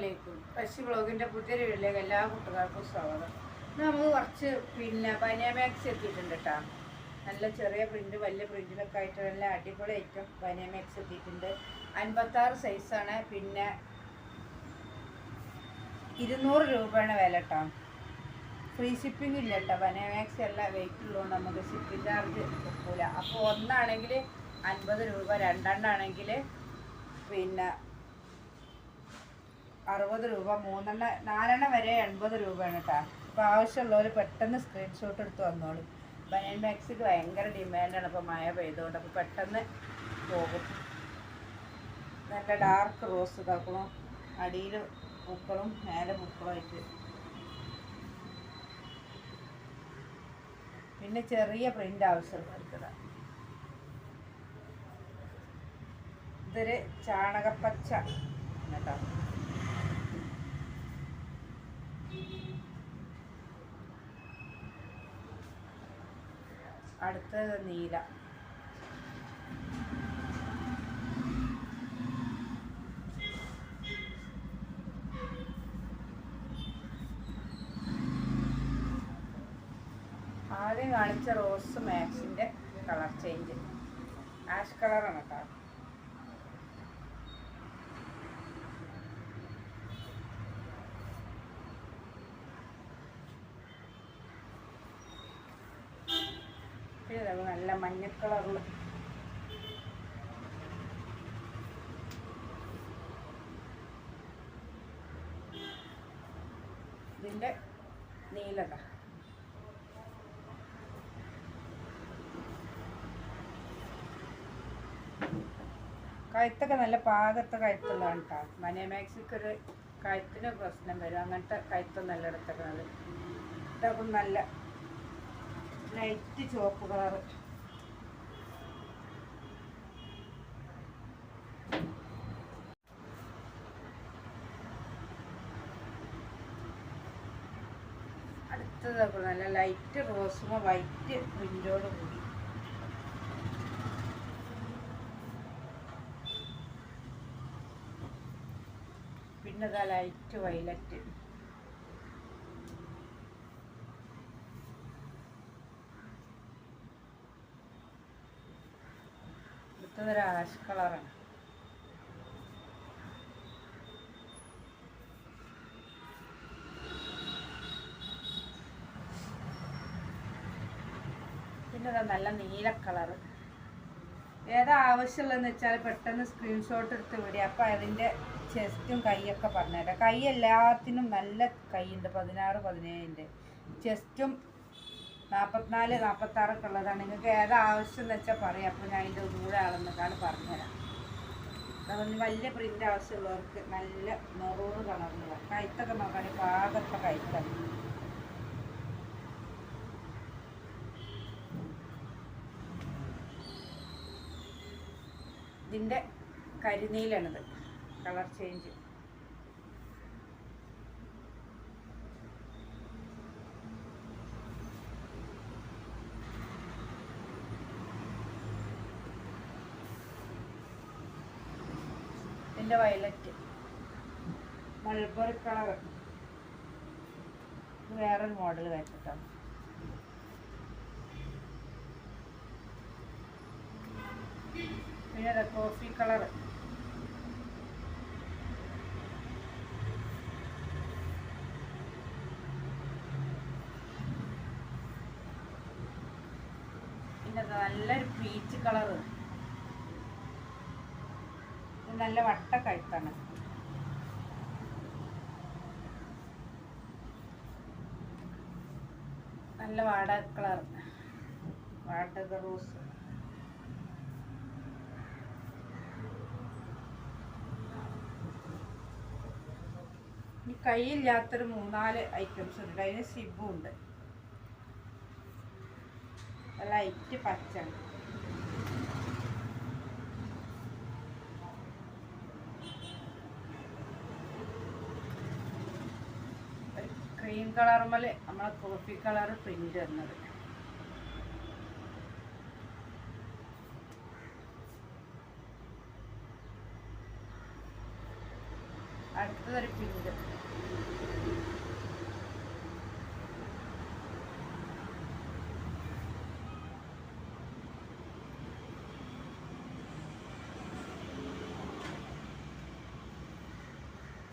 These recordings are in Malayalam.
അസ്സലാമലൈക്കും. ഫ്രഷ് ബ്ലോഗിൻ്റെ പുതിയൊരു വീട്ടിലേക്ക് എല്ലാ കൂട്ടുകാർക്കും സ്വാഗതം. നമുക്ക് കുറച്ച് ബനിയ മാക്സി എത്തിയിട്ടുണ്ട് കേട്ടോ. നല്ല ചെറിയ പ്രിൻറ്റ് വലിയ പ്രിൻറ്റിലൊക്കെ ആയിട്ട് നല്ല അടിപൊളി ഐറ്റം ബനിയ മാക്സി എത്തിയിട്ടുണ്ട്. 56 സൈസാണ്. പിന്നെ 200 രൂപയാണ് വില കേട്ടോ. ഫ്രീ ഷിപ്പിംഗ് ഇല്ല കേട്ടോ. ബനിയ മാക്സി എല്ലാം വെയിറ്റ് ഉള്ളതുകൊണ്ട് നമുക്ക് ഷിപ്പിംഗ് ചാർജ് കിട്ടൂല. അപ്പോൾ ഒന്നാണെങ്കിൽ 50 രൂപ, രണ്ടെണ്ണാണെങ്കിൽ പിന്നെ 60 രൂപ, നാലെണ്ണം വരെ 80 രൂപയാണ് കേട്ടോ. അപ്പോൾ ആവശ്യമുള്ളവർ പെട്ടെന്ന് സ്ക്രീൻഷോട്ട് എടുത്ത് വന്നോളൂ. ബനിയൻ മാക്സിക്ക് ഭയങ്കര ഡിമാൻഡാണ് ഇപ്പോൾ മഴ പെയ്തുകൊണ്ട്. അപ്പോൾ പെട്ടെന്ന് പോകും. നല്ല ഡാർക്ക് റോസ് ഇതാക്കണം, അടിയിൽ പൂക്കളും മേലെ പൂക്കളുമായിട്ട്. പിന്നെ ചെറിയ പ്രിൻ്റ് ആവശ്യമുള്ളവർക്കതാ. ഇതൊരു ചാണകപ്പച്ച കേട്ടോ. അടുത്തത് നീല. ആദ്യം കാണിച്ച റോസ് മാക്സിൻ്റെ കളർ ചേഞ്ച് ആഷ് കളറാണ് കേട്ടോ. നല്ല മഞ്ഞ കളറിൽ ഇതിൻ്റെ നീലത. കഴുത്തൊക്കെ നല്ല പാകത്തെ കഴുത്തുള്ളതാണ് കേട്ടോ. ബനിയ മാക്സിക്കൊരു കഴുത്തിന് പ്രശ്നം വരും. അങ്ങനത്തെ കഴുത്തൊന്നും നല്ല എടുത്തേക്കുന്നത്. ഇതൊക്കെ നല്ല ലൈറ്റ് ചുവപ്പ് കളറ്. അടുത്തതൊക്കെ നല്ല ലൈറ്റ് റോസുമോ വൈറ്റ് പ്രിൻ്റോട് കൂടി. പിന്നെ ഇതാ ലൈറ്റ് വയലറ്റ്. അടുത്തതൊരു ആഷ് കളറാണ്. പിന്നെ നല്ല നീല കളറ്. ഏതാ ആവശ്യമുള്ളതെന്ന് വെച്ചാൽ പെട്ടെന്ന് സ്ക്രീൻഷോട്ട് എടുത്ത് വിടുക. അപ്പോൾ അതിൻ്റെ ചെസ്റ്റും കൈയൊക്കെ പറഞ്ഞുതരാം. കൈ എല്ലാത്തിനും നല്ല കൈയുണ്ട്. 16, 17. ചെസ്റ്റും 44, 46 ഒക്കെ ഉള്ളതാണ്. നിങ്ങൾക്ക് ഏതാ ആവശ്യം എന്ന് വെച്ചാൽ പറയാം. അപ്പോൾ ഞാൻ അതിൻ്റെ ദൂരെ ആളെന്നൊക്കെയാണ് പറഞ്ഞുതരാം. അതുകൊണ്ട് വലിയ പ്രിൻ്റ് ആവശ്യമുള്ളവർക്ക് നല്ല മെറൂൺ കളറിലുള്ള കഴുത്തൊക്കെ നോക്കാൻ പാകത്തെ കഴുത്താണ്. ഇതിൻ്റെ കരിനീലാണിത് കളർ ചേഞ്ച്. ഇതിൻ്റെ വയലറ്റ് മൾബറി കളർ. വേറൊരു മോഡൽ വെച്ചിട്ടാണ്. പിന്നെ കോഫി കളർ. പിന്നെ നല്ലൊരു പീച്ച് കളർ. നല്ല വട്ട കഴുത്താണ്. നല്ല വാടക കളർ, വാടക റോസ്. ഈ കൈയില്ലാത്തൊരു 3-4 ഐറ്റംസ് ഉണ്ട്. അതിന് സിബും ഉണ്ട്. ലൈറ്റ് പച്ച. ക്രീം കളറുമ്മൽ നമ്മളെ കോഫി കളർ പ്രിന്റ് വന്നത്. അടുത്തത് അടുത്തതൊരു പിങ്ക്.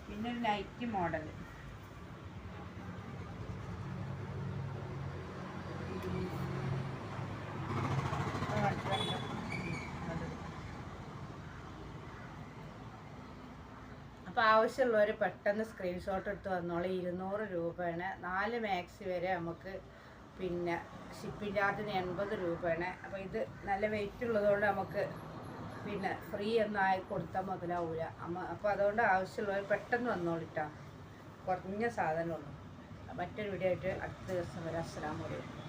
പിന്നെ ഒരു നൈറ്റി മോഡൽ. അപ്പോൾ ആവശ്യമുള്ളവർ പെട്ടെന്ന് സ്ക്രീൻഷോട്ട് എടുത്ത് വന്നോളൂ. 200 രൂപയാണ്. 4 മാക്സി വരെ നമുക്ക് പിന്നെ ഷിപ്പിംഗ് ചാർജിന് 80 രൂപയാണ്. അപ്പോൾ ഇത് നല്ല വെയിറ്റ് ഉള്ളതുകൊണ്ട് നമുക്ക് പിന്നെ ഫ്രീ ഒന്നും ആയി കൊടുത്താൽ മുതലാവില്ല. അപ്പോൾ അതുകൊണ്ട് ആവശ്യമുള്ളവർ പെട്ടെന്ന് വന്നോളിട്ടാ. കുറഞ്ഞ സാധനമുള്ളൂ. മറ്റൊരു വീഡിയോ ആയിട്ട് അടുത്ത ദിവസം വരാം. അസ്സലാമു അലൈക്കും.